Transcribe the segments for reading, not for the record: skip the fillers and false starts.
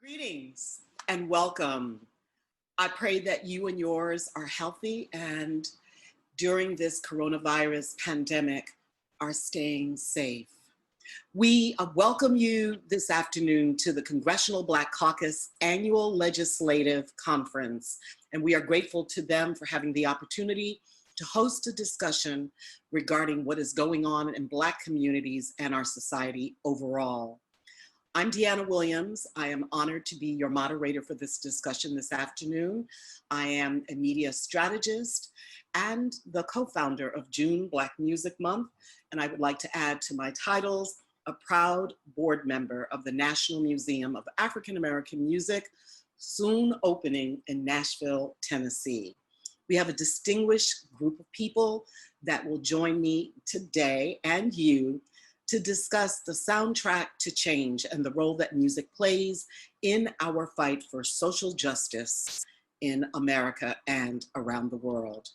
Greetings and welcome. I pray that you and yours are healthy and during this coronavirus pandemic are staying safe. We welcome you this afternoon to the Congressional Black Caucus Annual Legislative Conference, and we are grateful to them for having the opportunity to host a discussion regarding what is going on in Black communities and our society overall. I'm DYANA Williams. I am honored to be your moderator for this discussion this afternoon. I am a media strategist and the co-founder of June Black Music Month, and I would like to add to my titles, a proud board member of the National Museum of African American Music, soon opening in Nashville, Tennessee. We have a distinguished group of people that will join me today and you to discuss the soundtrack to change and the role that music plays in our fight for social justice in America and around the world.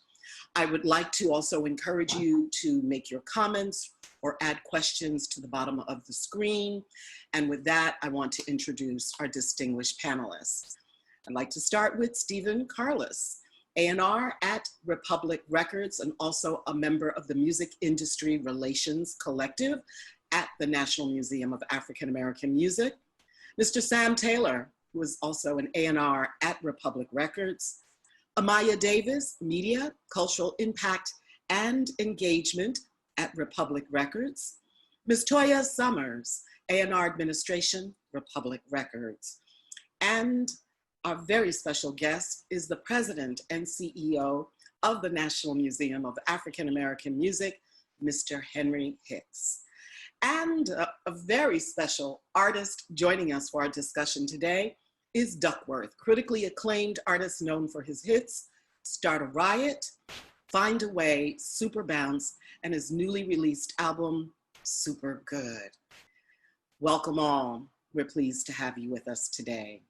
I would like to also encourage you to make your comments or add questions to the bottom of the screen. And with that, I want to introduce our distinguished panelists. I'd like to start with Stephen CARLESS, A&R at Republic Records and also a member of the Music Industry Relations Collective at the National Museum of African American Music. Mr. Sam Taylor, who is also an A&R at Republic Records. Amaya Davis, Media, Cultural Impact and Engagement at Republic Records. Ms. TOYA Summers, A&R Administration, Republic Records. And our very special guest is the President and CEO of the National Museum of African American Music, Mr. Henry Hicks. And a very special artist joining us for our discussion today is DUCKWRTH, critically acclaimed artist known for his hits, Start a Riot, Find a Way, Super Bounce, and his newly released album, Super Good. Welcome all. We're pleased to have you with us today.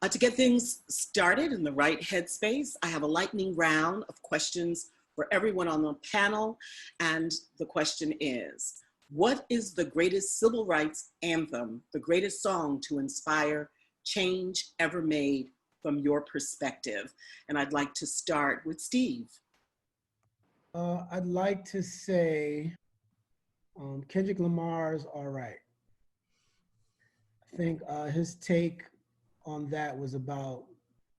To get things started in the right headspace, I have a lightning round of questions for everyone on the panel. And the question is, what is the greatest civil rights anthem, the greatest song to inspire change ever made from your perspective? And I'd like to start with Steve. I'd like to say Kendrick Lamar's All Right. I think his take on that was about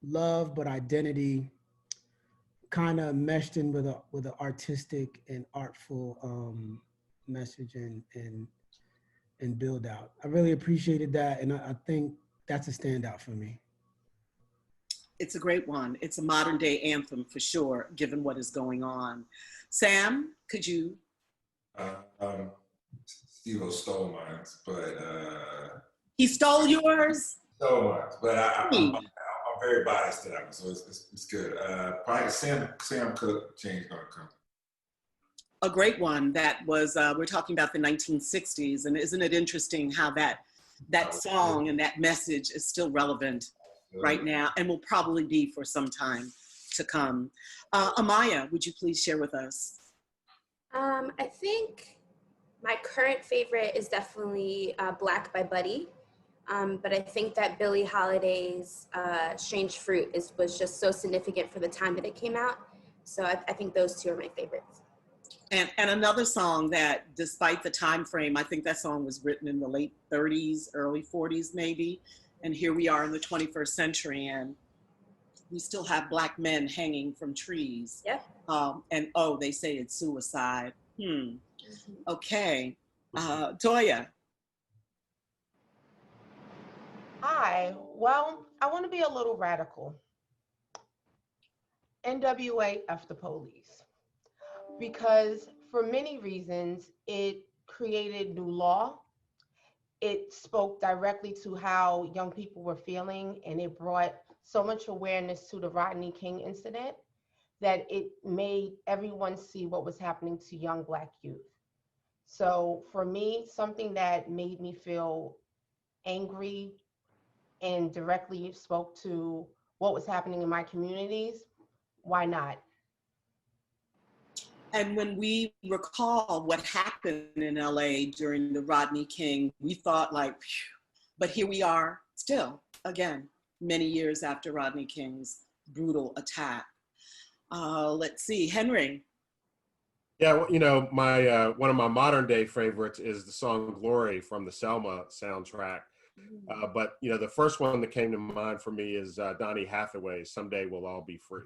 love, but identity kind of meshed in with an artistic and artful message and build out. I really appreciated that, and I think that's a standout for me. It's a great one. It's a modern day anthem for sure, given what is going on. Sam, could you? Steve stole mine, but he stole yours? Stole mine, but I'm very biased to that one, so it's good. Probably Sam Cooke, Change Gonna Come. A great one that was, we're talking about the 1960s, and isn't it interesting how that song and that message is still relevant right now and will probably be for some time to come. Amaya, would you please share with us? I think my current favorite is definitely Black by Buddy. But I think that Billie Holiday's Strange Fruit was just so significant for the time that it came out. So I think those two are my favorites. And another song that, despite the time frame, I think that song was written in the late 30s, early 40s maybe. And here we are in the 21st century, and we still have Black men hanging from trees. Yeah. And oh, they say it's suicide. Okay. Toya. Hi, well, I want to be a little radical. NWA F the Police. Because for many reasons, it created new law. It spoke directly to how young people were feeling, and it brought so much awareness to the Rodney King incident that it made everyone see what was happening to young Black youth. So for me, something that made me feel angry and directly spoke to what was happening in my communities, why not? And when we recall what happened in LA during the Rodney King, we thought like, phew. But here we are still, again, many years after Rodney King's brutal attack. Let's see, Henry. Yeah, well, you know, my one of my modern day favorites is the song "Glory" from the Selma soundtrack. But you know, the first one that came to mind for me is Donny Hathaway's "Someday We'll All Be Free."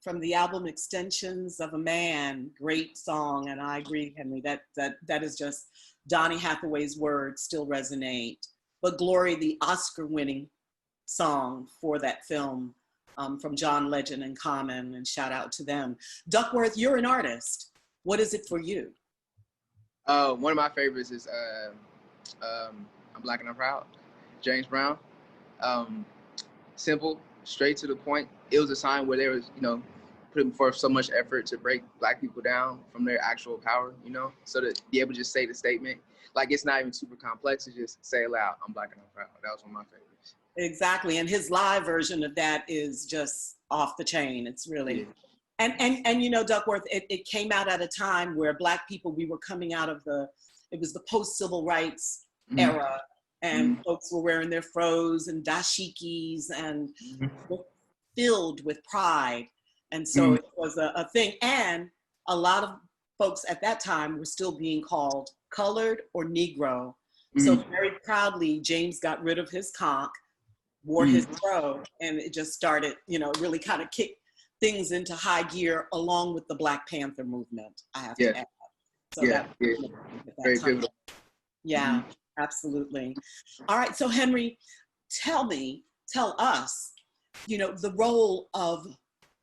From the album Extensions of a Man, great song, and I agree, Henry, that is just Donny Hathaway's words still resonate. But Glory, the Oscar-winning song for that film, from John Legend and Common, and shout out to them. Duckworth, you're an artist. What is it for you? One of my favorites is I'm Black and I'm Proud, James Brown. Simple, straight to the point. It was a time where they was, you know, putting forth so much effort to break Black people down from their actual power, you know, so to be able to just say the statement, like it's not even super complex, it's just say it loud, I'm Black and I'm Proud. That was one of my favorites. Exactly, and his live version of that is just off the chain. It's really, Yeah. and you know, Duckworth, it came out at a time where Black people, we were coming out of it was the post-civil rights era, and folks were wearing their fros and dashikis and were filled with pride. And so it was a thing. And a lot of folks at that time were still being called colored or Negro. So very proudly, James got rid of his conch, wore his fro, and it just started, you know, really kind of kicked things into high gear along with the Black Panther movement, I have to add. So Very pivotal. Yeah, absolutely. All right, so Henry, tell us, you know, the role of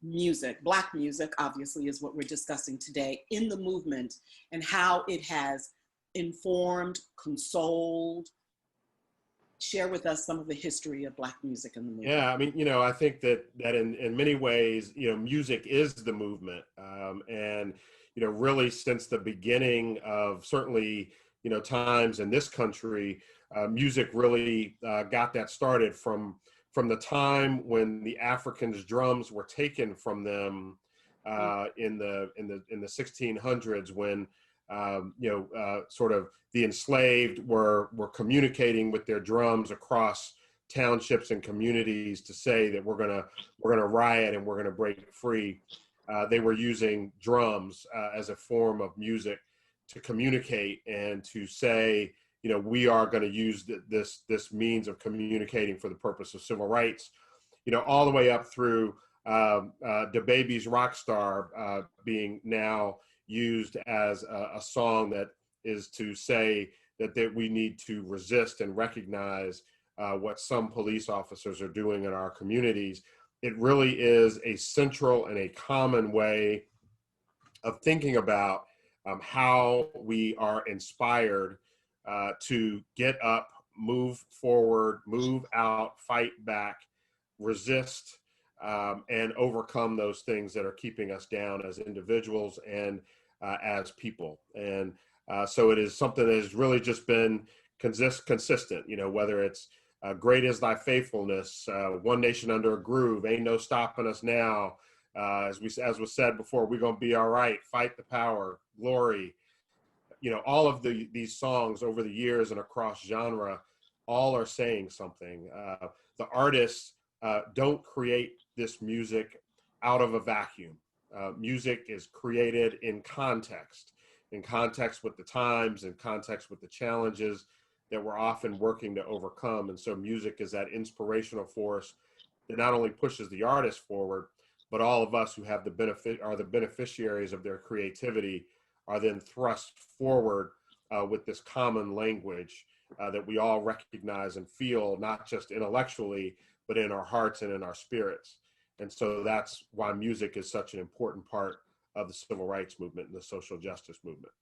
music, Black music, obviously, is what we're discussing today, in the movement, and how it has informed, consoled. Share with us some of the history of Black music in the movement. Yeah, I mean, you know, I think that in many ways, you know, music is the movement, and you know, really since the beginning of certainly, you know, times in this country, music really got that started from the time when the Africans' drums were taken from them in the 1600s, when you know, sort of the enslaved were communicating with their drums across townships and communities to say that we're gonna riot and we're gonna break free. They were using drums as a form of music to communicate and to say, you know, we are going to use this means of communicating for the purpose of civil rights, you know, all the way up through DaBaby's Rockstar being now used as a song that is to say that we need to resist and recognize what some police officers are doing in our communities. It really is a central and a common way of thinking about how we are inspired to get up, move forward, move out, fight back, resist, and overcome those things that are keeping us down as individuals and as people. And so it is something that has really just been consistent, you know, whether it's great is thy faithfulness, one nation under a groove, ain't no stopping us now. As was said before, we're going to be all right, fight the power, glory. You know, all of these songs over the years and across genre, all are saying something. The artists don't create this music out of a vacuum. Music is created in context with the times, in context with the challenges that we're often working to overcome. And so music is that inspirational force that not only pushes the artist forward, but all of us who have are the beneficiaries of their creativity are then thrust forward with this common language that we all recognize and feel, not just intellectually, but in our hearts and in our spirits. And so that's why music is such an important part of the civil rights movement and the social justice movement.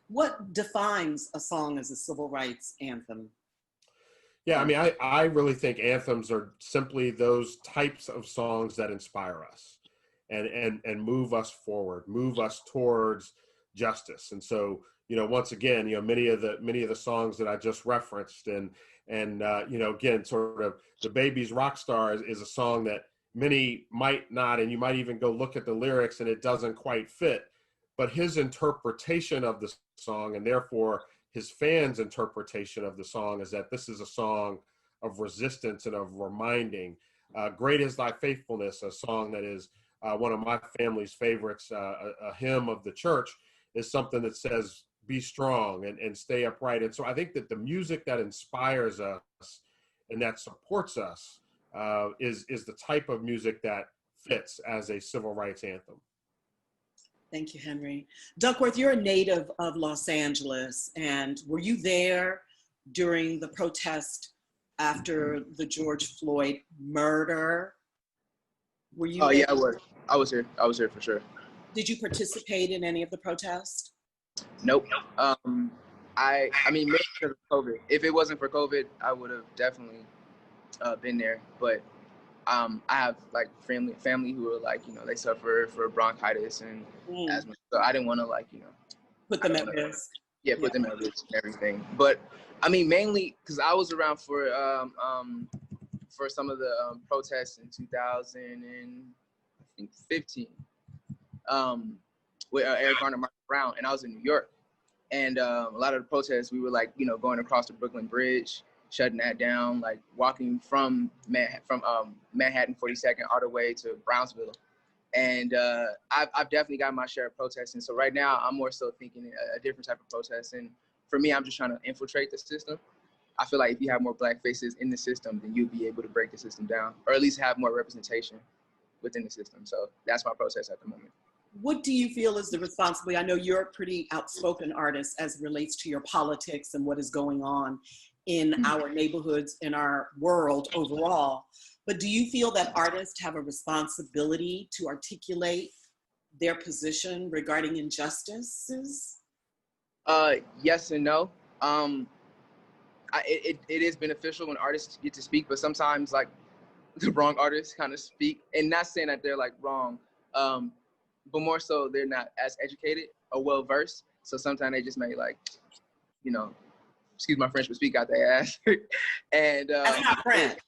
What defines a song as a civil rights anthem? Yeah, I mean, I really think anthems are simply those types of songs that inspire us and move us forward, move us towards justice. And so, you know, once again, you know, many of the songs that I just referenced and you know, again, sort of DaBaby's Rockstar is a song that many might not, and you might even go look at the lyrics and it doesn't quite fit, but his interpretation of the song, and therefore his fans' interpretation of the song, is that this is a song resistance and of reminding. Great is Thy Faithfulness, a song that is one of my family's favorites, a hymn of the church, is something that says, be strong and stay upright. And so I think that the music that inspires us and that supports us is the type of music that fits as a civil rights anthem. Thank you, Henry. Duckworth, you're a native of Los Angeles, and were you there during the protest after the George Floyd murder? Were you? Oh yeah, I was. I was here. I was here for sure. Did you participate in any of the protests? Nope. I mean, maybe because of COVID. If it wasn't for COVID, I would have definitely been there. But I have like family who are like, they suffer for bronchitis and asthma. So I didn't want to Put them at risk. Yeah, put them at risk and everything. But I mean, mainly because I was around for some of the protests in 2015 with Eric Garner, Mark Brown, and I was in New York. And a lot of the protests, we were like, going across the Brooklyn Bridge, shutting that down, like walking from Manhattan 42nd all the way to Brownsville. And I've definitely got my share of protesting. So right now, I'm more so thinking a different type of protest. And for me, I'm just trying to infiltrate the system. I feel like if you have more Black faces in the system, then you'll be able to break the system down, or at least have more representation within the system. So that's my protest at the moment. What do you feel is the responsibility? I know you're a pretty outspoken artist as it relates to your politics and what is going on in our neighborhoods, in our world overall. But do you feel that artists have a responsibility to articulate their position regarding injustices? Yes and no. It is beneficial when artists get to speak, but sometimes like the wrong artists kind of speak, and not saying that they're like wrong, but more so they're not as educated or well versed. So sometimes they just may like, excuse my French, but speak out their ass. And that's not French.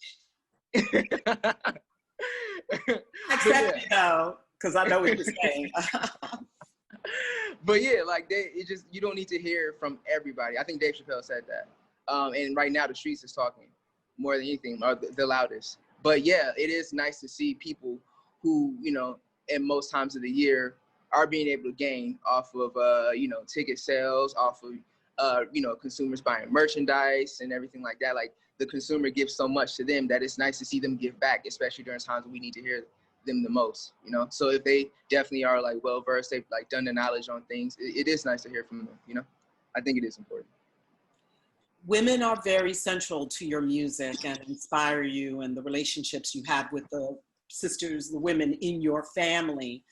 Accept it though, because I know what you're saying. But yeah, like you don't need to hear from everybody. I think Dave Chappelle said that. And right now the streets is talking more than anything, or the loudest. But yeah, it is nice to see people who, in most times of the year are being able to gain off of, ticket sales, off of, consumers buying merchandise and everything like that. Like the consumer gives so much to them that it's nice to see them give back, especially during times when we need to hear them the most, So if they definitely are like well-versed, they've like done the knowledge on things, it is nice to hear from them, I think it is important. Women are very central to your music and inspire you and the relationships you have with the sisters, the women in your family.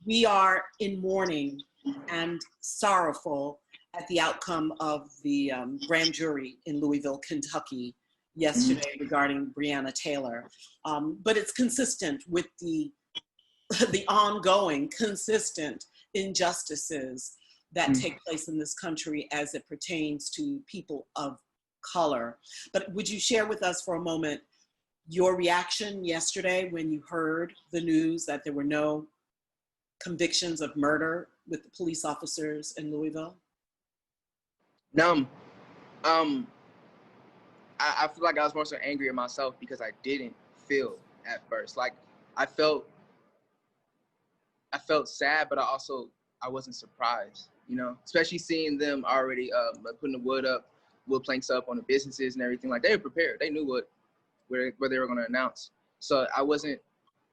We are in mourning and sorrowful at the outcome of the grand jury in Louisville, Kentucky yesterday regarding Breonna Taylor. But it's consistent with the ongoing, consistent injustices that take place in this country as it pertains to people of color. But would you share with us for a moment your reaction yesterday when you heard the news that there were no convictions of murder with the police officers in Louisville? I feel like I was more so angry at myself because I didn't feel at first. Like I felt sad, but I wasn't surprised, especially seeing them already putting the wood planks up on the businesses and everything. Like they were prepared. They knew what they were going to announce. So I wasn't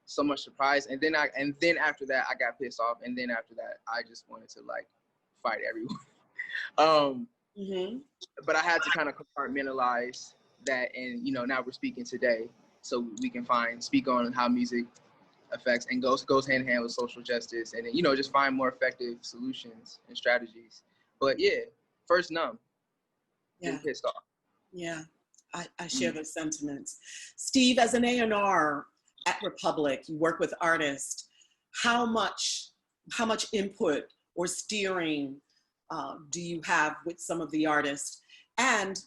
so much surprised. And then after that, I got pissed off. And then after that, I just wanted to like fight everyone. But I had to kind of compartmentalize that. And, now we're speaking today so we can speak on how music affects and goes hand in hand with social justice, and just find more effective solutions and strategies. But yeah, first numb, getting pissed off. Yeah, I share those sentiments. Steve, as an A&R at Republic, you work with artists. How much input or steering do you have with some of the artists and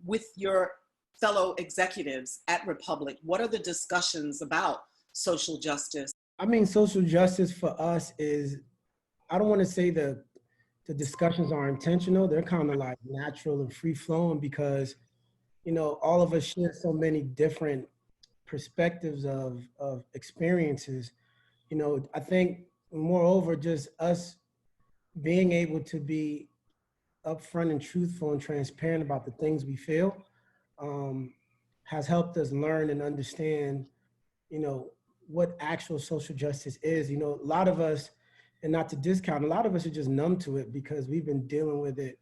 with your fellow executives at Republic? What are the discussions about social justice? I mean, social justice for us is, I don't want to say the discussions are intentional. They're kind of like natural and free flowing because, you know, all of us share so many different perspectives of experiences. You know, I think moreover, just us being able to be upfront and truthful and transparent about the things we feel um, has helped us learn and understand, you know, what actual social justice is. You know, a lot of us, and not to discount, a lot of us are just numb to it because we've been dealing with it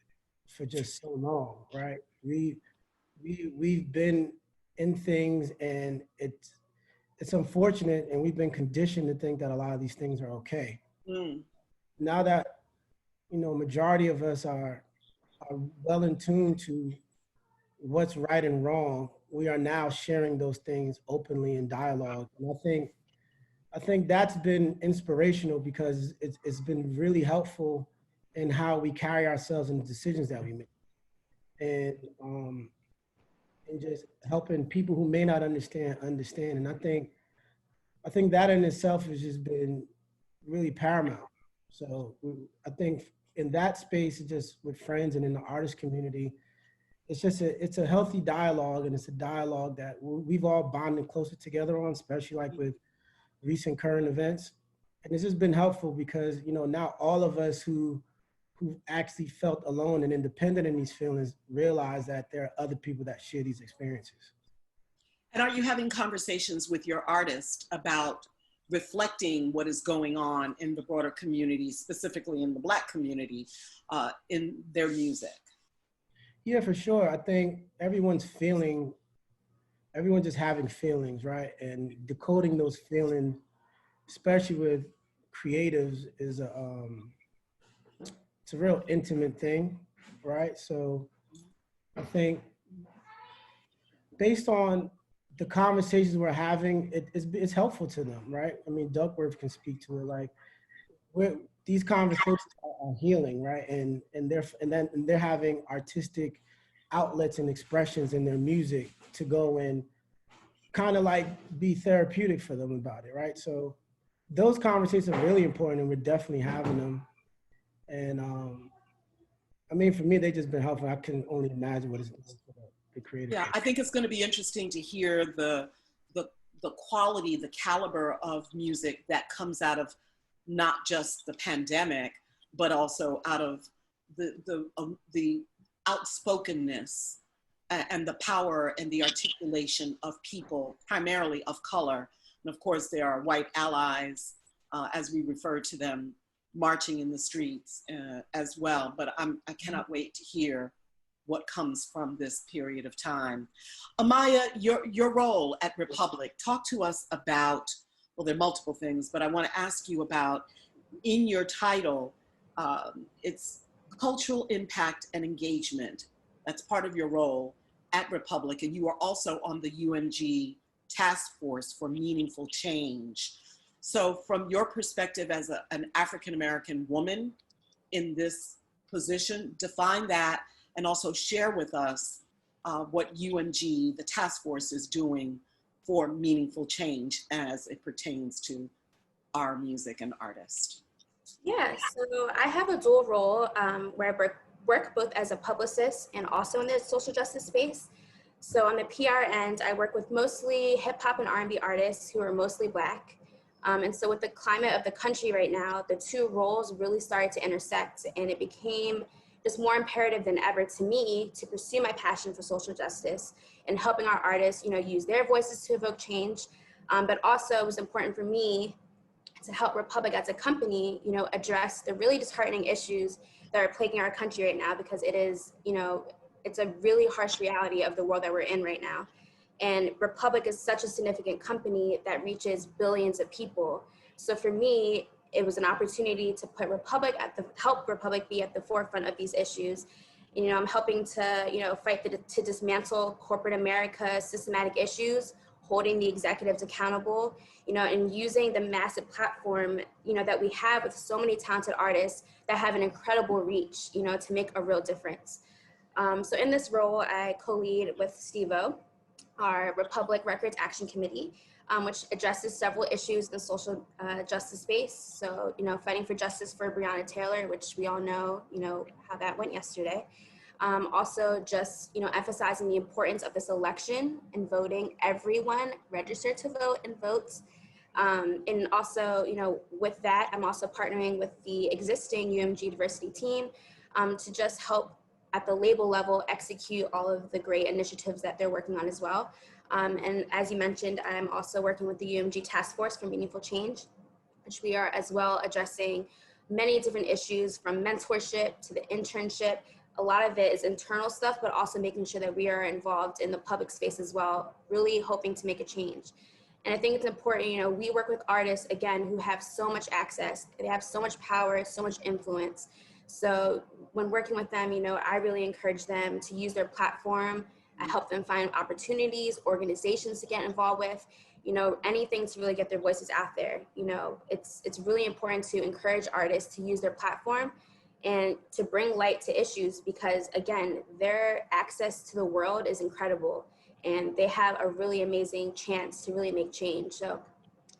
for just so long, right? We've been in things, and it's unfortunate, and we've been conditioned to think that a lot of these things are okay. Mm. Now that, you know, majority of us are well in tune to what's right and wrong, we are now sharing those things openly in dialogue. And I think that's been inspirational because it's been really helpful in how we carry ourselves and the decisions that we make. And just helping people who may not understand. And I think that in itself has just been really paramount. So I think in that space, just with friends and in the artist community, it's a healthy dialogue, and it's a dialogue that we've all bonded closer together on, especially like with recent current events. And this has been helpful because, you know, now all of us who actually felt alone and independent in these feelings realize that there are other people that share these experiences. And are you having conversations with your artist about reflecting what is going on in the broader community, specifically in the Black community, in their music? Yeah, for sure. I think everyone's just having feelings, right? And decoding those feelings, especially with creatives, is it's a real intimate thing, right? So I think based on the conversations we're having, it's helpful to them, right? I mean, Duckworth can speak to it. Like, these conversations are healing, right? And they're having artistic outlets and expressions in their music to go and kind of like be therapeutic for them about it, right? So those conversations are really important, and we're definitely having them. And I mean, for me, they've just been helpful. I can only imagine what it's doing for the creative. Yeah, I think it's going to be interesting to hear the quality, the caliber of music that comes out of not just the pandemic, but also out of the outspokenness and the power and the articulation of people, primarily of color. And of course, there are white allies, as we refer to them, marching in the streets as well. But I cannot wait to hear what comes from this period of time. Amaya, your role at Republic, talk to us about, well, there are multiple things, but I want to ask you about, in your title, it's cultural impact and engagement. That's part of your role at Republic, and you are also on the UNG task force for meaningful change. So from your perspective as an African-American woman in this position, define that and also share with us what UNG, the task force, is doing for meaningful change as it pertains to our music and artists. Yeah, so I have a dual role where I work both as a publicist and also in the social justice space. So on the PR end, I work with mostly hip hop and R&B artists who are mostly Black. And so with the climate of the country right now, the two roles really started to intersect, and it became just more imperative than ever to me to pursue my passion for social justice and helping our artists, you know, use their voices to evoke change. But also it was important for me to help Republic as a company, you know, address the really disheartening issues that are plaguing our country right now, because it is, you know, it's a really harsh reality of the world that we're in right now. And Republic is such a significant company that reaches billions of people. So for me, it was an opportunity to put help Republic be at the forefront of these issues. You know, I'm helping to, you know, fight to dismantle corporate America's systematic issues, holding the executives accountable, you know, and using the massive platform, you know, that we have with so many talented artists that have an incredible reach, you know, to make a real difference. So in this role, I co-lead with Steve-O, our Republic Records Action Committee, which addresses several issues in the social justice space. So, you know, fighting for justice for Breonna Taylor, which we all know, you know, how that went yesterday. Also just, emphasizing the importance of this election and voting. Everyone register to vote and votes. And also, with that, I'm also partnering with the existing UMG diversity team to just help at the label level execute all of the great initiatives that they're working on as well. And as you mentioned, I'm also working with the UMG Task Force for Meaningful Change, which we are as well addressing many different issues from mentorship to the internship. A lot of it is internal stuff, but also making sure that we are involved in the public space as well, really hoping to make a change. And I think it's important, we work with artists, again, who have so much access, they have so much power, so much influence. So when working with them, I really encourage them to use their platform. I help them find opportunities, organizations to get involved with, anything to really get their voices out there. It's really important to encourage artists to use their platform and to bring light to issues because, again, their access to the world is incredible and they have a really amazing chance to really make change. So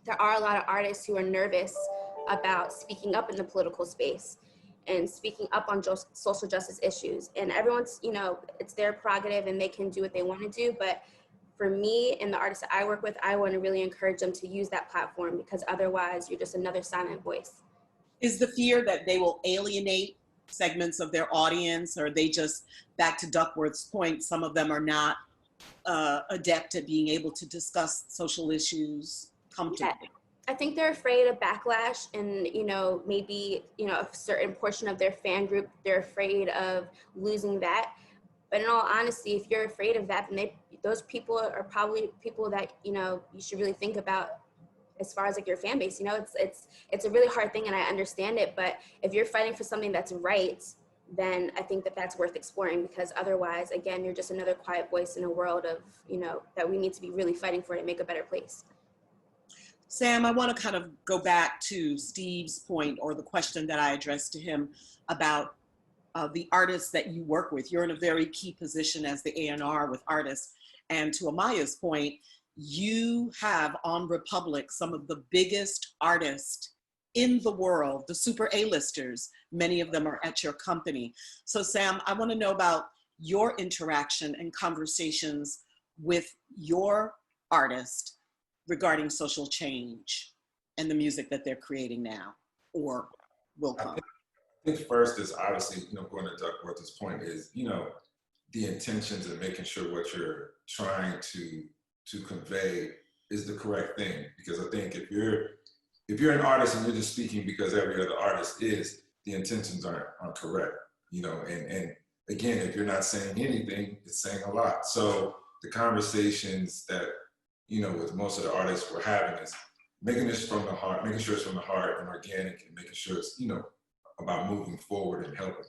there are a lot of artists who are nervous about speaking up in the political space and speaking up on social justice issues. And everyone's, it's their prerogative and they can do what they want to do. But for me and the artists that I work with, I want to really encourage them to use that platform because otherwise you're just another silent voice. Is the fear that they will alienate segments of their audience, or are they just, back to Duckworth's point, some of them are not adept at being able to discuss social issues comfortably? Yeah. I think they're afraid of backlash and, maybe, a certain portion of their fan group, they're afraid of losing that. But in all honesty, if you're afraid of that, then those people are probably people that, you should really think about as far as like your fan base. It's a really hard thing and I understand it. But if you're fighting for something that's right, then I think that that's worth exploring because otherwise, again, you're just another quiet voice in a world of, that we need to be really fighting for to make a better place. Sam, I want to kind of go back to Steve's point or the question that I addressed to him about the artists that you work with. You're in a very key position as the A&R with artists. And to Amaya's point, you have on Republic some of the biggest artists in the world, the super A-listers. Many of them are at your company. So Sam, I want to know about your interaction and conversations with your artist regarding social change and the music that they're creating now or will come. I think first is obviously, going to Duckworth's point is, the intentions and making sure what you're trying to convey is the correct thing. Because I think if you're an artist and you're just speaking because every other artist is, the intentions aren't correct, and again, if you're not saying anything, it's saying a lot. So the conversations that, with most of the artists we're having is making this from the heart, making sure it's from the heart and organic and making sure it's, about moving forward and helping.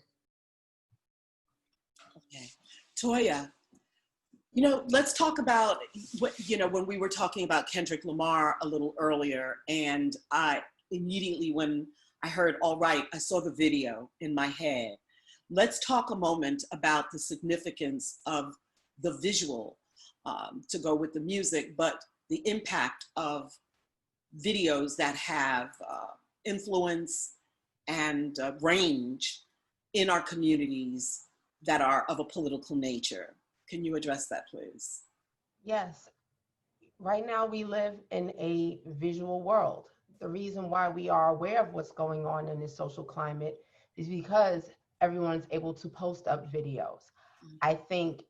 Okay. Toya, let's talk about what, when we were talking about Kendrick Lamar a little earlier, and I immediately, when I heard, all right, I saw the video in my head. Let's talk a moment about the significance of the visual to go with the music, but the impact of videos that have influence and range in our communities that are of a political nature. Can you address that, please? Yes. Right now we live in a visual world. The reason why we are aware of what's going on in this social climate is because everyone's able to post up videos. I think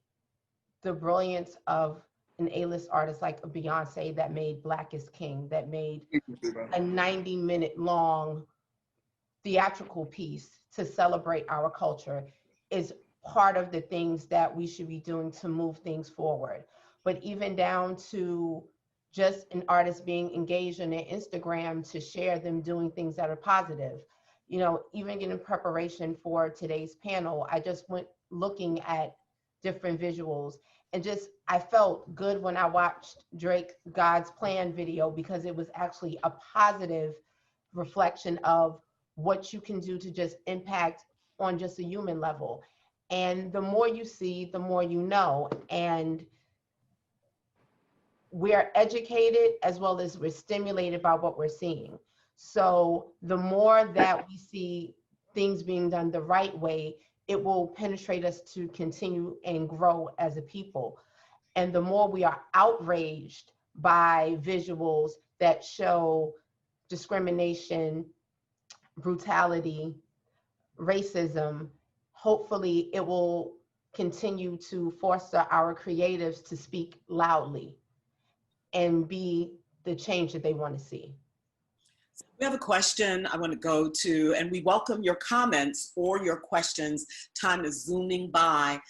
the brilliance of an A-list artist like Beyonce that made Black is King, that made a 90-minute long theatrical piece to celebrate our culture is part of the things that we should be doing to move things forward. But even down to just an artist being engaged on their Instagram to share them doing things that are positive. Even in preparation for today's panel, I just went looking at different visuals and I felt good when I watched Drake's God's Plan video because it was actually a positive reflection of what you can do to just impact on just a human level. And the more you see, the more you know. And we are educated as well as we're stimulated by what we're seeing. So the more that we see things being done the right way, it will penetrate us to continue and grow as a people. And the more we are outraged by visuals that show discrimination, brutality, racism, hopefully it will continue to foster our creatives to speak loudly and be the change that they want to see. We have a question I want to go to, and we welcome your comments or your questions. Time is zooming by,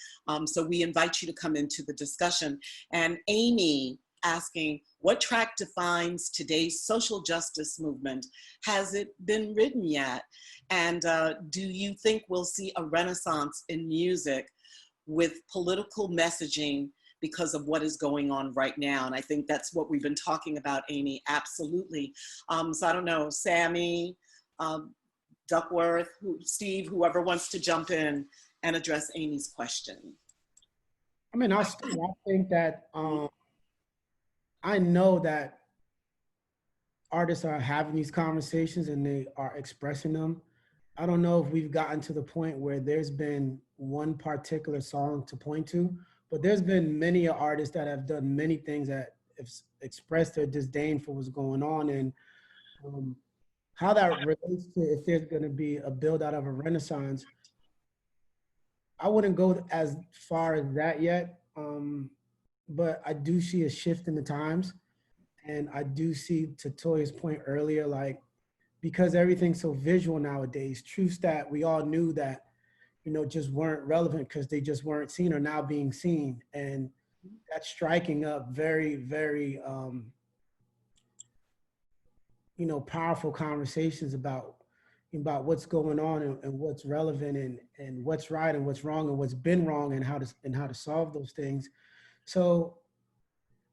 so we invite you to come into the discussion. And Amy asking, what track defines today's social justice movement? Has it been written yet? And do you think we'll see a renaissance in music with political messaging because of what is going on right now? And I think that's what we've been talking about, Amy, absolutely. So I don't know, Sammy, Duckworth, Steve, whoever wants to jump in and address Amy's question. I mean, I think that I know that artists are having these conversations and they are expressing them. I don't know if we've gotten to the point where there's been one particular song to point to, but there's been many artists that have done many things that have expressed their disdain for what's going on, and how that relates to if there's going to be a build out of a renaissance. I wouldn't go as far as that yet, but I do see a shift in the times, and I do see, to Toya's point earlier, like, because everything's so visual nowadays, truths that we all knew that, you know, just weren't relevant because they just weren't seen are now being seen. And that's striking up very, very, you know, powerful conversations about what's going on and what's relevant and what's right and what's wrong and what's been wrong and how to solve those things. So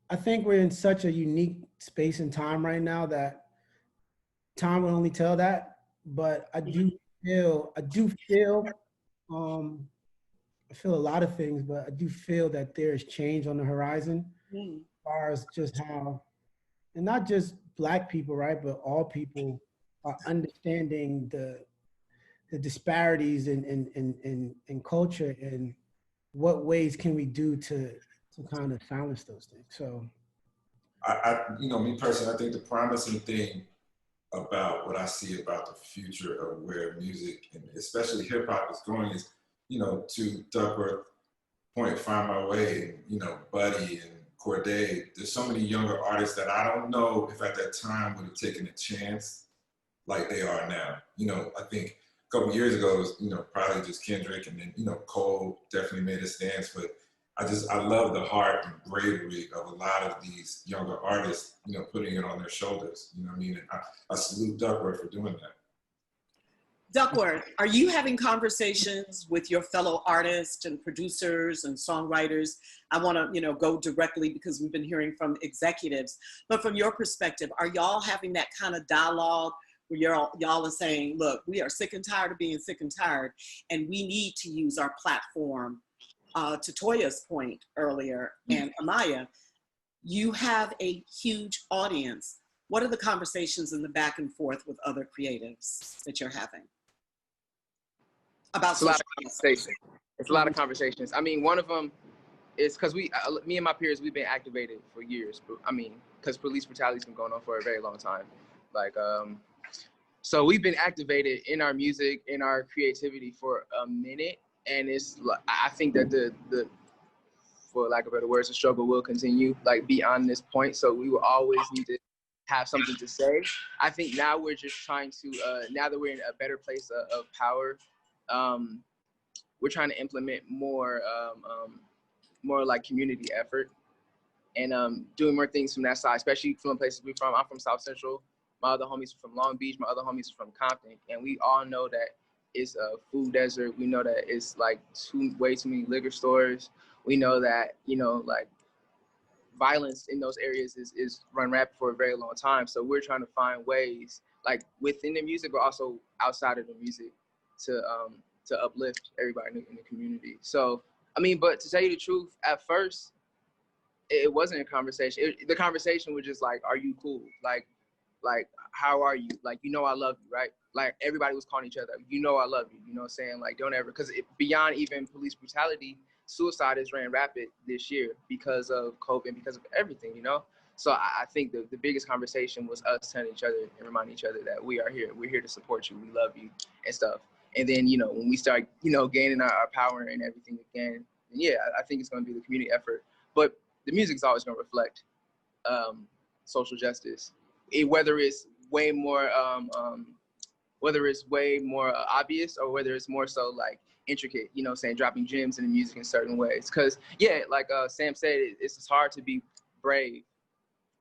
I think we're in such a unique space and time right now that time will only tell that, but I feel a lot of things, but I do feel that there is change on the horizon as far as just how, and not just Black people, right, but all people are understanding the disparities in culture and what ways can we do to kind of balance those things. So you know, me personally, I think the promising thing about what I see about the future of where music and especially hip hop is going is, you know, to Duckworth's point, Find My Way, and, you know, Buddy and Corday. There's so many younger artists that I don't know if at that time would have taken a chance like they are now. You know, I think a couple years ago it was, you know, probably just Kendrick, and then, you know, Cole definitely made a stance, but I love the heart and bravery of a lot of these younger artists, you know, putting it on their shoulders. You know what I mean? And I salute Duckworth for doing that. Duckworth, are you having conversations with your fellow artists and producers and songwriters? I want to, you know, go directly because we've been hearing from executives, but from your perspective, are y'all having that kind of dialogue where y'all are saying, look, we are sick and tired of being sick and tired, and we need to use our platform. To Toya's point earlier, and Amaya, you have a huge audience. What are the conversations in the back and forth with other creatives that you're having about social justice? It's a lot of conversations. I mean, one of them is because me and my peers, we've been activated for years. I mean, because police brutality's been going on for a very long time. Like, so we've been activated in our music, in our creativity for a minute. And it's, I think that the for lack of better words, the struggle will continue, like, beyond this point. So we will always need to have something to say. I think now we're just trying to, now that we're in a better place of power, we're trying to implement more like community effort and doing more things from that side, especially from the places we're from. I'm from South Central. My other homies are from Long Beach. My other homies are from Compton. And we all know that it's a food desert. We know that it's like way too many liquor stores. We know that, you know, like, violence in those areas is run rapid for a very long time. So we're trying to find ways, like, within the music, but also outside of the music, to uplift everybody in the community. So, I mean, but to tell you the truth, at first, it wasn't a conversation. The conversation was just like, are you cool? Like like, how are you? Like, you know I love you, right? Like, everybody was calling each other, you know I love you, you know what I'm saying? Like, don't ever, because beyond even police brutality, suicide has ran rapid this year because of COVID, because of everything, you know? So I think the biggest conversation was us telling each other and reminding each other that we are here. We're here to support you. We love you and stuff. And then, you know, when we start, you know, gaining our power and everything again, yeah, I think it's going to be the community effort. But the music is always going to reflect social justice. Whether it's way more obvious or whether it's more so like intricate, you know, saying dropping gems in the music in certain ways. Because yeah, like Sam said, it's just hard to be brave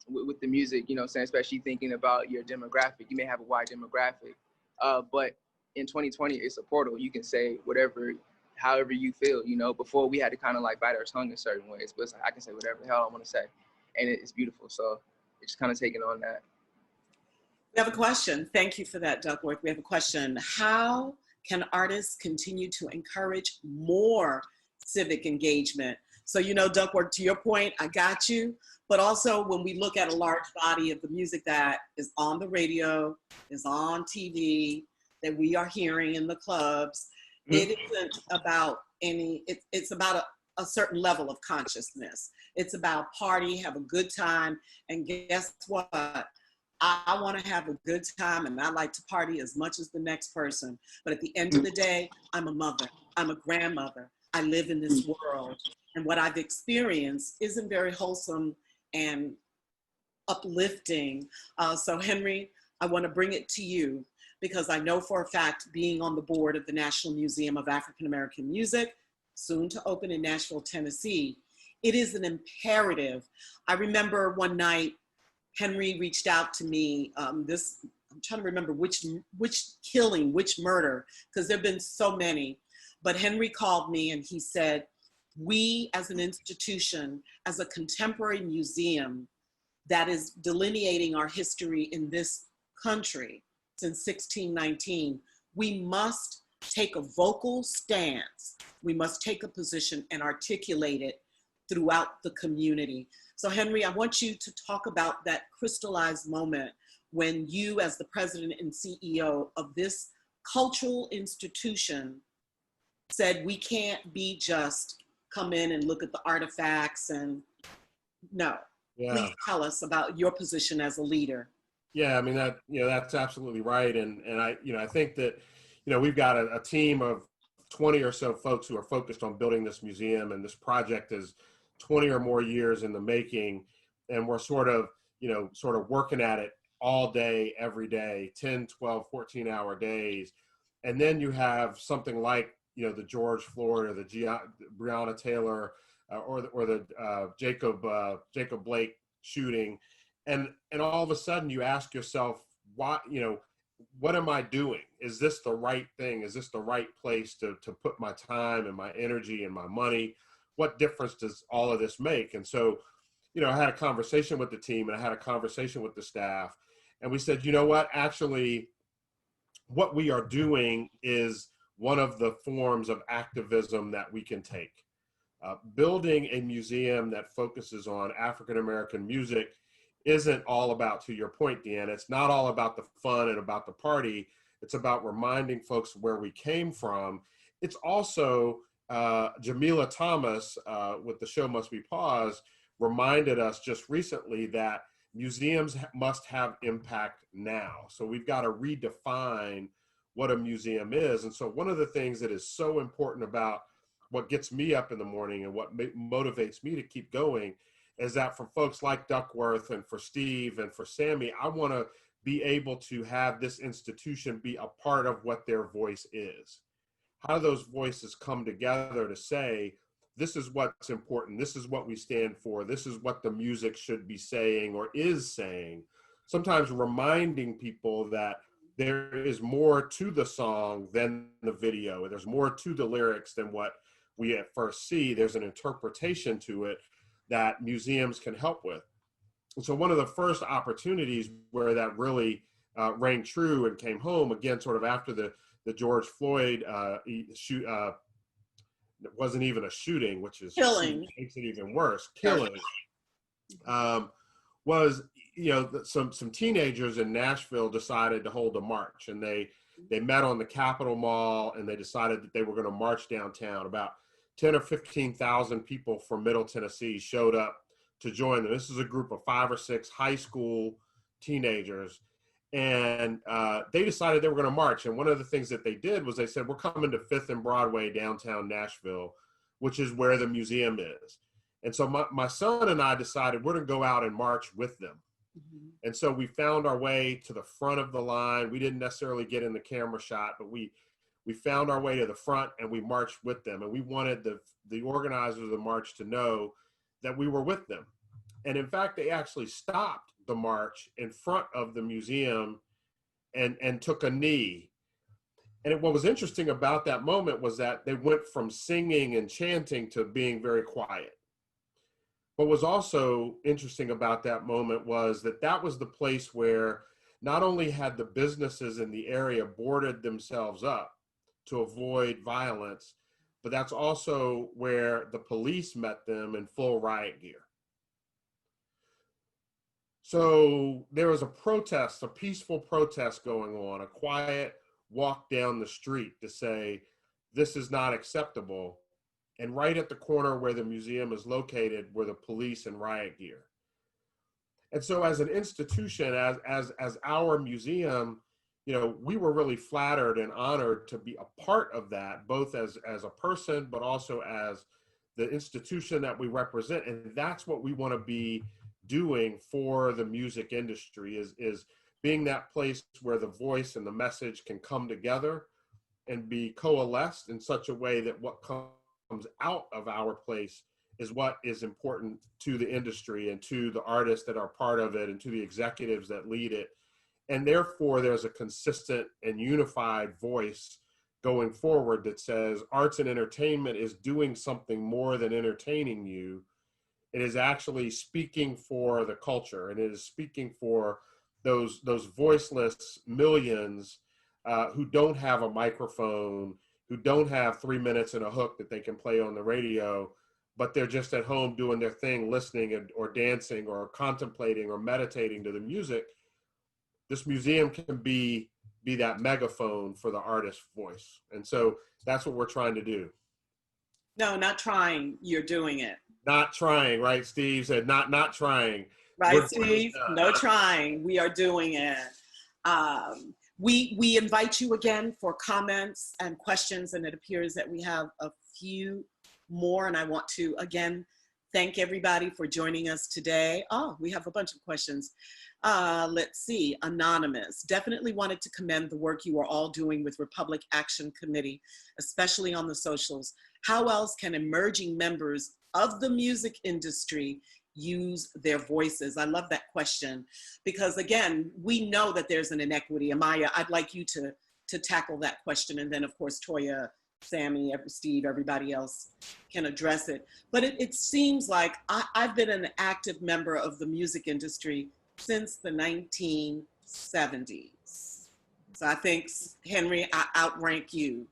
with the music, you know, saying, especially thinking about your demographic. You may have a wide demographic, but in 2020, it's a portal. You can say whatever, however you feel, you know. Before we had to kind of like bite our tongue in certain ways, but it's like, I can say whatever the hell I want to say, and it's beautiful. So it's just kind of taking on that. We have a question. Thank you for that, Duckworth. We have a question. How can artists continue to encourage more civic engagement? So, you know, Duckworth, to your point, I got you. But also when we look at a large body of the music that is on the radio, is on TV, that we are hearing in the clubs, it isn't about it's about a certain level of consciousness. It's about party, have a good time, and guess what? I want to have a good time and I like to party as much as the next person. But at the end of the day, I'm a mother, I'm a grandmother, I live in this world. And what I've experienced isn't very wholesome and uplifting. So Henry, I want to bring it to you because I know for a fact, being on the board of the National Museum of African American Music, soon to open in Nashville, Tennessee, it is an imperative. I remember one night, Henry reached out to me, I'm trying to remember which killing, which murder, because there've been so many, but Henry called me and he said, we as an institution, as a contemporary museum that is delineating our history in this country since 1619, we must take a vocal stance. We must take a position and articulate it throughout the community. So Henry, I want you to talk about that crystallized moment when you, as the president and CEO of this cultural institution, said we can't be just come in and look at the artifacts and no. Yeah. Please tell us about your position as a leader. Yeah, I mean, that, you know, that's absolutely right. And I, you know, I think that, you know, we've got a team of 20 or so folks who are focused on building this museum, and this project is 20 or more years in the making. And we're sort of working at it all day, every day, 10, 12, 14-hour days. And then you have something like, you know, the George Floyd or the Breonna Taylor or the Jacob Blake shooting. And all of a sudden you ask yourself, why, you know, what am I doing? Is this the right thing? Is this the right place to put my time and my energy and my money? What difference does all of this make? And so, you know, I had a conversation with the team and I had a conversation with the staff, and we said, you know what, actually, what we are doing is one of the forms of activism that we can take. Building a museum that focuses on African-American music isn't all about, to your point, DYANA, it's not all about the fun and about the party. It's about reminding folks where we came from. It's also, Jamila Thomas with The Show Must Be Paused reminded us just recently that museums must have impact now. So we've got to redefine what a museum is. And so one of the things that is so important about what gets me up in the morning and what motivates me to keep going is that for folks like Duckworth and for Steve and for Sammy, I want to be able to have this institution be a part of what their voice is. How do those voices come together to say, this is what's important, this is what we stand for, this is what the music should be saying or is saying. Sometimes reminding people that there is more to the song than the video. There's more to the lyrics than what we at first see. There's an interpretation to it that museums can help with. And so one of the first opportunities where that really rang true and came home, again, sort of after the George Floyd shoot, it wasn't even a shooting, which is killing, makes it even worse, killing, was, some teenagers in Nashville decided to hold a march, and they met on the Capitol Mall, and they decided that they were going to march downtown. About 10 or 15,000 people from Middle Tennessee showed up to join them. This is a group of 5 or 6 high school teenagers, and they decided they were going to march. And one of the things that they did was they said, we're coming to 5th and Broadway, downtown Nashville, which is where the museum is. And so my son and I decided we're going to go out and march with them. Mm-hmm. And so we found our way to the front of the line. We didn't necessarily get in the camera shot, but we found our way to the front, and we marched with them. And we wanted the organizers of the march to know that we were with them. And in fact, they actually stopped the march in front of the museum and took a knee. And what was interesting about that moment was that they went from singing and chanting to being very quiet. What was also interesting about that moment was that was the place where not only had the businesses in the area boarded themselves up to avoid violence, but that's also where the police met them in full riot gear. So there was a protest, a peaceful protest going on, a quiet walk down the street to say, this is not acceptable. And right at the corner where the museum is located were the police in riot gear. And so as an institution, as our museum, we were really flattered and honored to be a part of that, both as a person, but also as the institution that we represent. And that's what we want to be doing for the music industry, is being that place where the voice and the message can come together and be coalesced in such a way that what comes out of our place is what is important to the industry and to the artists that are part of it and to the executives that lead it. And therefore, there's a consistent and unified voice going forward that says arts and entertainment is doing something more than entertaining you. It is actually speaking for the culture, and it is speaking for those voiceless millions who don't have a microphone, who don't have 3 minutes and a hook that they can play on the radio, but they're just at home doing their thing, listening or dancing or contemplating or meditating to the music. This museum can be that megaphone for the artist's voice. And so that's what we're trying to do. No, not trying. You're doing it. Not trying, right? Steve said not trying. Right, Steve? No trying. We are doing it. We invite you again for comments and questions, and it appears that we have a few more, and I want to again thank everybody for joining us today. Oh, we have a bunch of questions. Let's see, Anonymous. Definitely wanted to commend the work you are all doing with Republic Action Committee, especially on the socials. How else can emerging members of the music industry use their voices? I love that question, because again, we know that there's an inequity. Amaya, I'd like you to tackle that question, and then of course Toya, Sammy, Steve, everybody else can address it. But it seems like I've been an active member of the music industry since the 1970s. So I think, Henry, I outrank you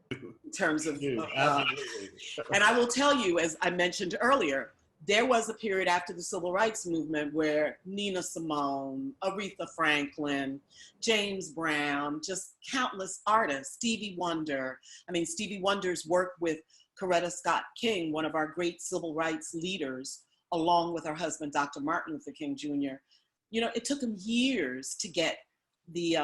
in terms of, and I will tell you, as I mentioned earlier, there was a period after the Civil Rights Movement where Nina Simone, Aretha Franklin, James Brown, just countless artists, Stevie Wonder. I mean, Stevie Wonder's work with Coretta Scott King, one of our great civil rights leaders, along with her husband, Dr. Martin Luther King Jr. It took him years to get the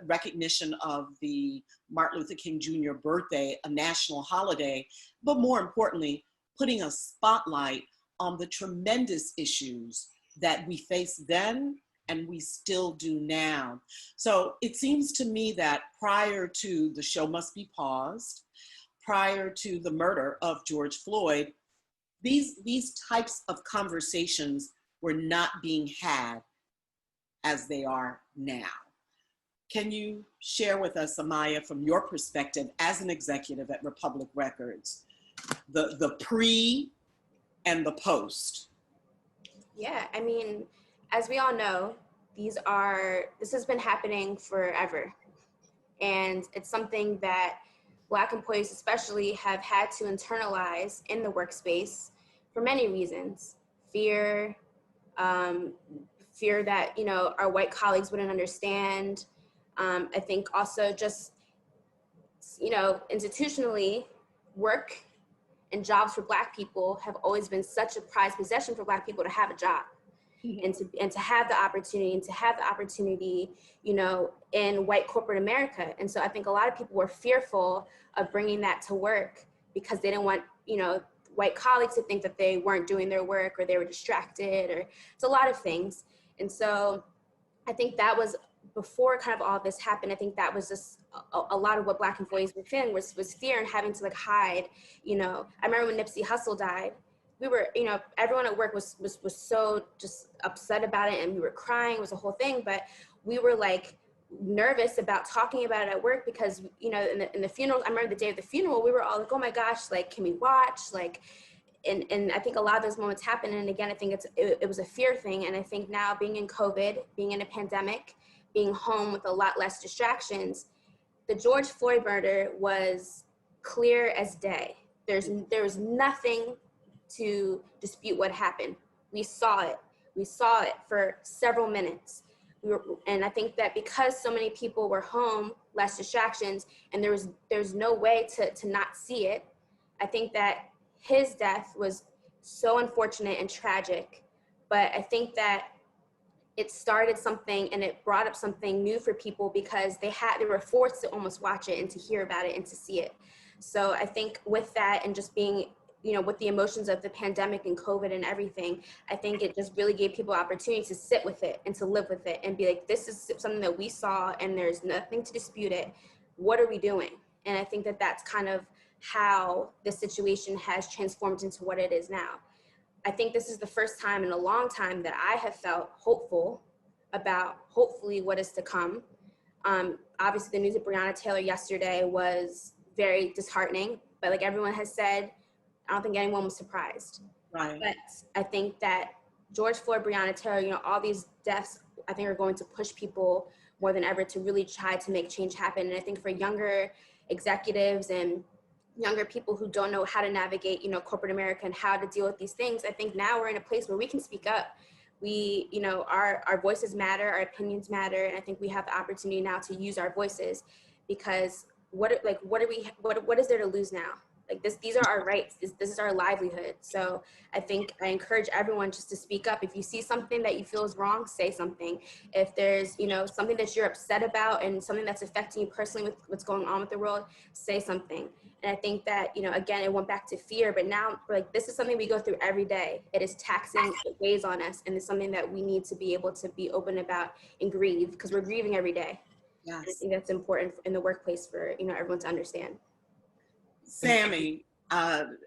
recognition of the Martin Luther King Jr. birthday, a national holiday, but more importantly, putting a spotlight on the tremendous issues that we faced then and we still do now. So it seems to me that prior to The Show Must Be Paused, prior to the murder of George Floyd, these types of conversations were not being had as they are now. Can you share with us, Amaya, from your perspective as an executive at Republic Records, the pre and the post? Yeah, I mean, as we all know, this has been happening forever. And it's something that Black employees especially have had to internalize in the workspace for many reasons. Fear, fear that, you know, our white colleagues wouldn't understand. I think also just, you know, institutionally, work and jobs for Black people have always been such a prized possession for Black people to have a job. And to have the opportunity, you know, in white corporate America. And so I think a lot of people were fearful of bringing that to work because they didn't want, you know, white colleagues to think that they weren't doing their work or they were distracted, or it's a lot of things. And so I think that was, before kind of all this happened, I think that was just a lot of what Black employees were feeling was fear and having to like hide. You know, I remember when Nipsey Hussle died, we were, you know, everyone at work was so just upset about it, and we were crying. It was a whole thing, but we were like nervous about talking about it at work because, you know, in the funeral, I remember the day of the funeral, we were all like, oh my gosh, like, can we watch? Like, and I think a lot of those moments happen. And again, I think it was a fear thing. And I think now being in COVID, being in a pandemic, being home with a lot less distractions, the George Floyd murder was clear as day. There was nothing to dispute what happened. We saw it. We saw it for several minutes. And I think that because so many people were home, less distractions, and there's no way to not see it, I think that his death was so unfortunate and tragic. But I think that it started something and it brought up something new for people because they were forced to almost watch it and to hear about it and to see it. So I think with that, and just being, you know, with the emotions of the pandemic and COVID and everything, I think it just really gave people opportunity to sit with it and to live with it and be like, this is something that we saw and there's nothing to dispute it. What are we doing? And I think that that's kind of how the situation has transformed into what it is now. I think this is the first time in a long time that I have felt hopeful about hopefully what is to come. Obviously the news of Breonna Taylor yesterday was very disheartening, but like everyone has said, I don't think anyone was surprised. Right. But I think that George Floyd, Breonna Taylor, you know, all these deaths, I think are going to push people more than ever to really try to make change happen. And I think for younger executives and younger people who don't know how to navigate, you know, corporate America and how to deal with these things, I think now we're in a place where we can speak up. We, you know, our voices matter, our opinions matter. And I think we have the opportunity now to use our voices because what is there to lose now? Like these are our rights. This is our livelihood. So I think I encourage everyone just to speak up. If you see something that you feel is wrong, say something. If there's, you know, something that you're upset about and something that's affecting you personally with what's going on with the world, say something. And I think that, you know, again, it went back to fear, but now like this is something we go through every day. It is taxing, it weighs on us, and it's something that we need to be able to be open about and grieve because we're grieving every day. Yes. And I think that's important in the workplace for, you know, everyone to understand. Sammy, and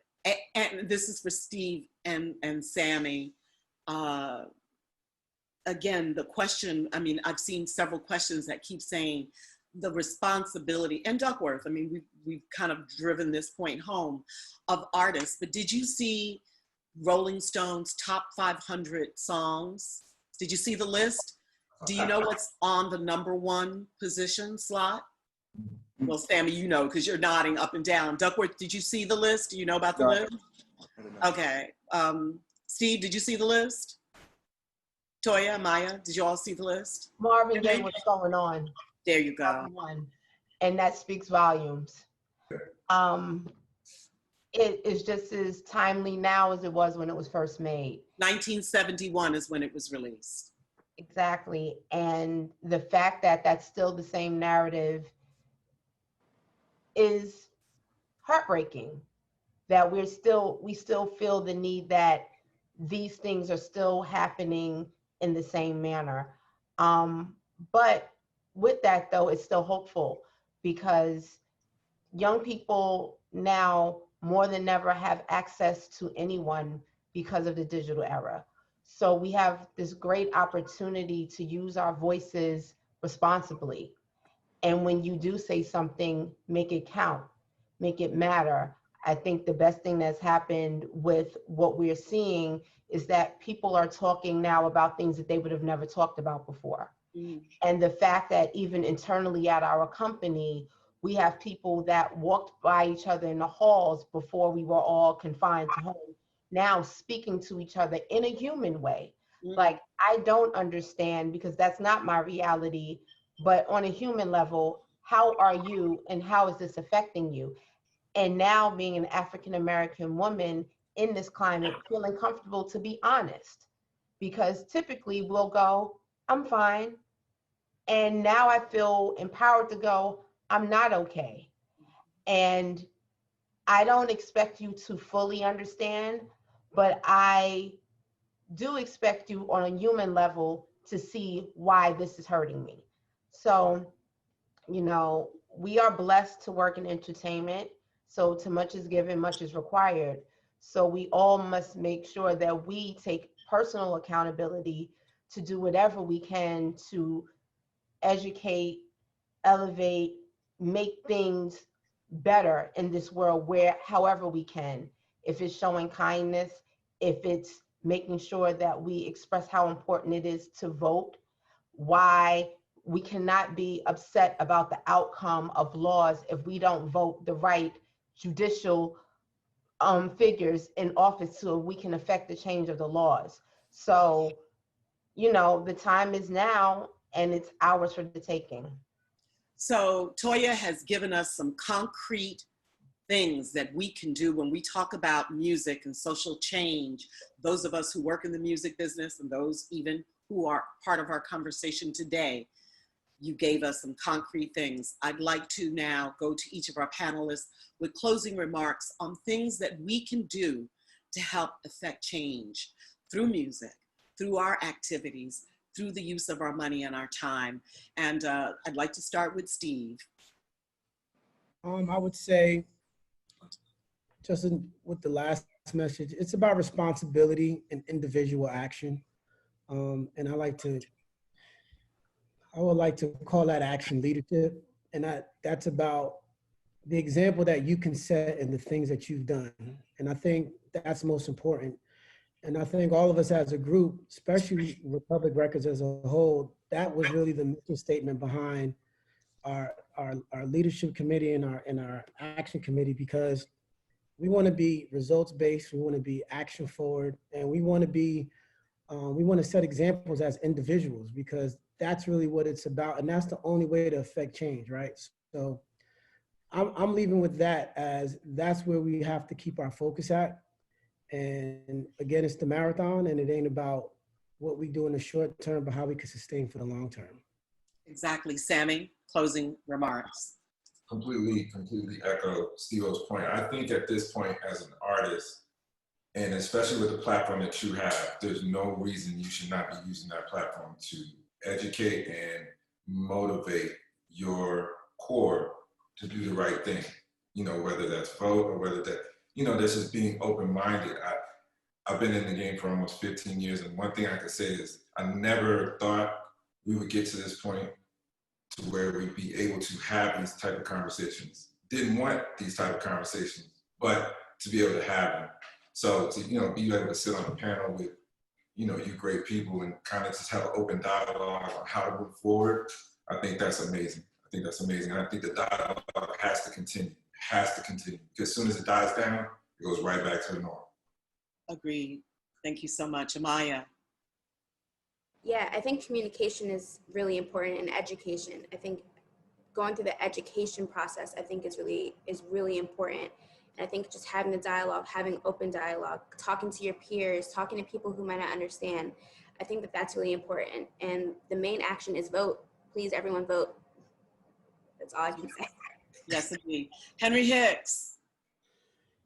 this is for Steve and Sammy. Again, the question, I mean, I've seen several questions that keep saying the responsibility, and Duckworth, I mean, we've kind of driven this point home of artists, but did you see Rolling Stone's top 500 songs? Did you see the list? Do you know what's on the #1 position slot? Well, Sammy, you know, because you're nodding up and down. Duckworth, did you see the list? Do you know about the list? Okay. Steve, did you see the list? Toya, Maya, did you all see the list? Marvin Gaye, what's going on? There you go. And that speaks volumes. It is just as timely now as it was when it was first made. 1971 is when it was released. Exactly. And the fact that that's still the same narrative is heartbreaking, that we still feel the need that these things are still happening in the same manner. But with that though, it's still hopeful because young people now more than ever have access to anyone because of the digital era. So we have this great opportunity to use our voices responsibly. And when you do say something, make it count, make it matter. I think the best thing that's happened with what we're seeing is that people are talking now about things that they would have never talked about before. And the fact that even internally at our company, we have people that walked by each other in the halls before we were all confined to home, now speaking to each other in a human way. Like, I don't understand because that's not my reality. But on a human level, how are you and how is this affecting you? And now, being an African American woman in this climate, feeling comfortable to be honest, because typically we'll go, I'm fine. And now I feel empowered to go, I'm not okay. And I don't expect you to fully understand, but I do expect you on a human level to see why this is hurting me. So, you know, we are blessed to work in entertainment. So to much is given, much is required. So we all must make sure that we take personal accountability to do whatever we can to educate, elevate, make things better in this world where however we can. If it's showing kindness, if it's making sure that we express how important it is to vote, why we cannot be upset about the outcome of laws if we don't vote the right judicial figures in office so we can affect the change of the laws. So, you know, the time is now and it's ours for the taking. So Toya has given us some concrete things that we can do when we talk about music and social change. Those of us who work in the music business and those even who are part of our conversation today, you gave us some concrete things. I'd like to now go to each of our panelists with closing remarks on things that we can do to help affect change through music, through our activities, through the use of our money and our time. And I'd like to start with Steve. I would say, just with the last message, it's about responsibility and individual action. And I would like to call that action leadership. And that's about the example that you can set and the things that you've done. And I think that's most important. And I think all of us as a group, especially Republic Records as a whole, that was really the mission statement behind our leadership committee and our action committee, because we want to be results based, we want to be action forward, and we want to set examples as individuals, because that's really what it's about, and that's the only way to affect change, right? So I'm leaving with that, as that's where we have to keep our focus at. And again, it's the marathon, and it ain't about what we do in the short term, but how we can sustain for the long term. Exactly. Sammy, closing remarks. Completely echo Steve-O's point. I think at this point, as an artist, and especially with the platform that you have, there's no reason you should not be using that platform to educate and motivate your core to do the right thing. You know, whether that's vote or whether that, you know, that's just being open-minded. I've been in the game for almost 15 years, and one thing I can say is I never thought we would get to this point to where we'd be able to have these type of conversations. Didn't want these type of conversations, but to be able to have them. So to, you know, be able to sit on a panel with, you know, you great people and kind of just have an open dialogue on how to move forward, I think that's amazing. I think that's amazing. And I think the dialogue has to continue. It has to continue. Because as soon as it dies down, it goes right back to the norm. Agreed. Thank you so much. Amaya. Yeah, I think communication is really important in education. I think going through the education process, I think is really important. And I think just having the dialogue, having open dialogue, talking to your peers, talking to people who might not understand, I think that that's really important. And the main action is vote. Please, everyone vote. That's all I can say. Yes, indeed. Henry Hicks.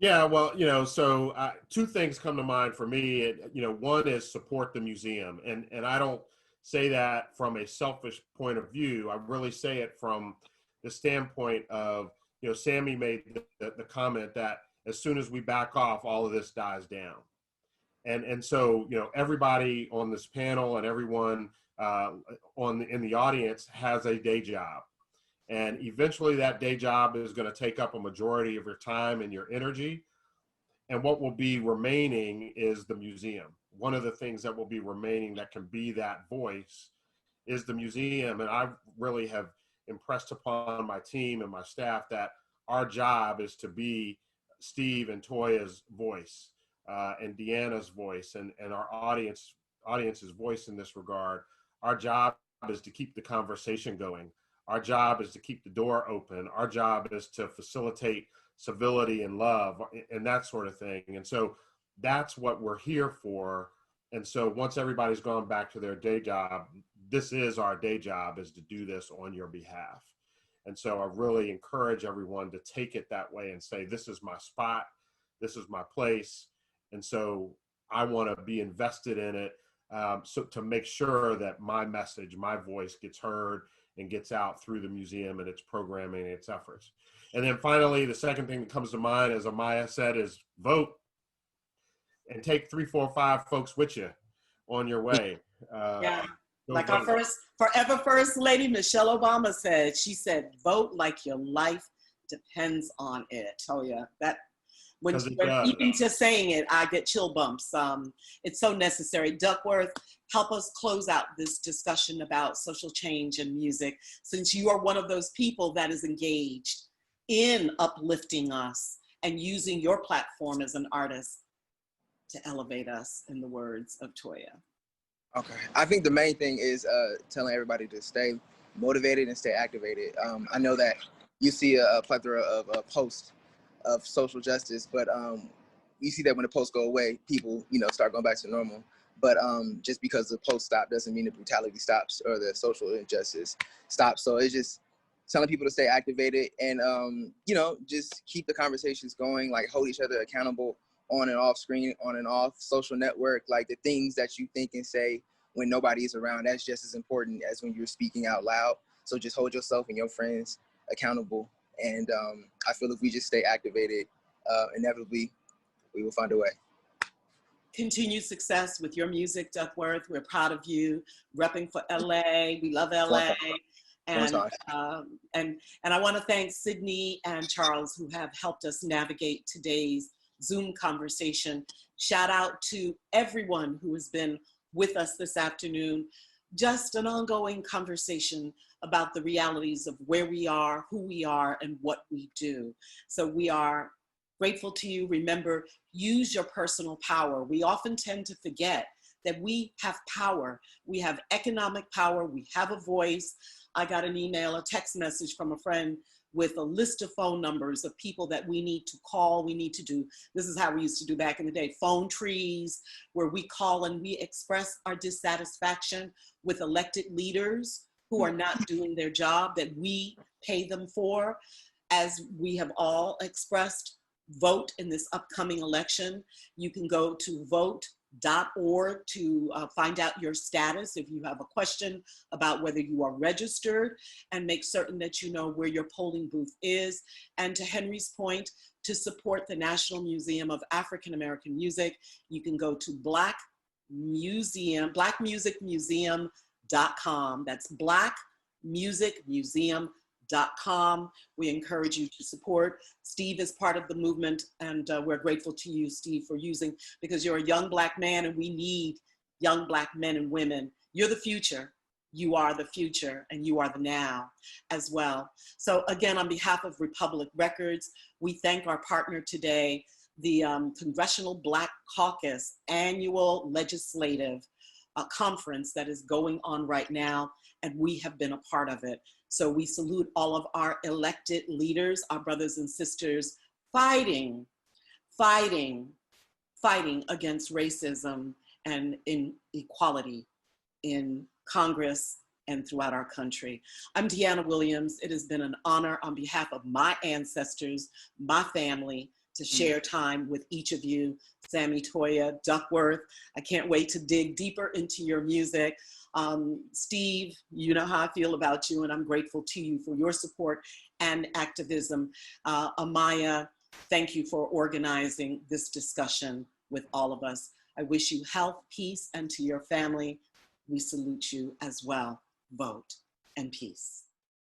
Yeah, well, you know, so two things come to mind for me. You know, one is support the museum. And I don't say that from a selfish point of view. I really say it from the standpoint of, you know, Sammy made the comment that as soon as we back off, all of this dies down. And so, you know, everybody on this panel and everyone in the audience has a day job. And eventually that day job is going to take up a majority of your time and your energy. And what will be remaining is the museum. One of the things that will be remaining that can be that voice is the museum. And I really have impressed upon my team and my staff that our job is to be Steve and Toya's voice and DYANA's voice and our audience's voice in this regard. Our job is to keep the conversation going. Our job is to keep the door open. Our job is to facilitate civility and love and that sort of thing. And so that's what we're here for. And so once everybody's gone back to their day job, this is our day job, is to do this on your behalf. And so I really encourage everyone to take it that way and say, this is my spot, this is my place. And so I want to be invested in it, so to make sure that my message, my voice gets heard and gets out through the museum and its programming and its efforts. And then finally, the second thing that comes to mind, as Amaya said, is vote and take 3, 4, 5 folks with you on your way. Yeah. Like vote. our forever First Lady, Michelle Obama said, she said, vote like your life depends on it. TOYA, that, when even just saying it, I get chill bumps. It's so necessary. Duckworth, help us close out this discussion about social change and music, since you are one of those people that is engaged in uplifting us and using your platform as an artist to elevate us, in the words of TOYA. Okay, I think the main thing is telling everybody to stay motivated and stay activated. I know that you see a plethora of posts of social justice, but you see that when the posts go away, people, start going back to normal. But just because the post stop doesn't mean the brutality stops or the social injustice stops. So it's just telling people to stay activated and, just keep the conversations going, like hold each other accountable on and off screen, on and off social network, like the things that you think and say when nobody is around, that's just as important as when you're speaking out loud. So just hold yourself and your friends accountable. And I feel if we just stay activated, inevitably, we will find a way. Continued success with your music, Duckworth. We're proud of you, repping for LA. We love LA. And I want to thank Sydney and Charles, who have helped us navigate today's Zoom conversation. Shout out to everyone who has been with us this afternoon. Just an ongoing conversation about the realities of where we are, who we are, and what we do. So we are grateful to you. Remember, use your personal power. We often tend to forget that we have power. We have economic power. We have a voice. I got an email, a text message from a friend with a list of phone numbers of people that we need to call, we need to do. This is how we used to do back in the day, phone trees, where we call and we express our dissatisfaction with elected leaders who are not doing their job that we pay them for. As we have all expressed, vote in this upcoming election. You can go to vote.org to find out your status if you have a question about whether you are registered, and make certain that you know where your polling booth is. And to Henry's point, to support the National Museum of African American Music, you can go to blackmusicmuseum.com. That's blackmusicmuseum.com. We encourage you to support. Steve is part of the movement, and we're grateful to you, Steve, for using, because you're a young Black man and we need young Black men and women. You're the future. You are the future, and you are the now as well. So again, on behalf of Republic Records, we thank our partner today, the Congressional Black Caucus annual legislative conference that is going on right now, and we have been a part of it. So we salute all of our elected leaders, our brothers and sisters, fighting against racism and inequality in Congress and throughout our country. I'm DYANA Williams. It has been an honor on behalf of my ancestors, my family, to share time with each of you. Sammy, TOYA, Duckworth, I can't wait to dig deeper into your music. Steve, you know how I feel about you, and I'm grateful to you for your support and activism. Amaya, thank you for organizing this discussion with all of us. I wish you health, peace, and to your family, we salute you as well. Vote and peace.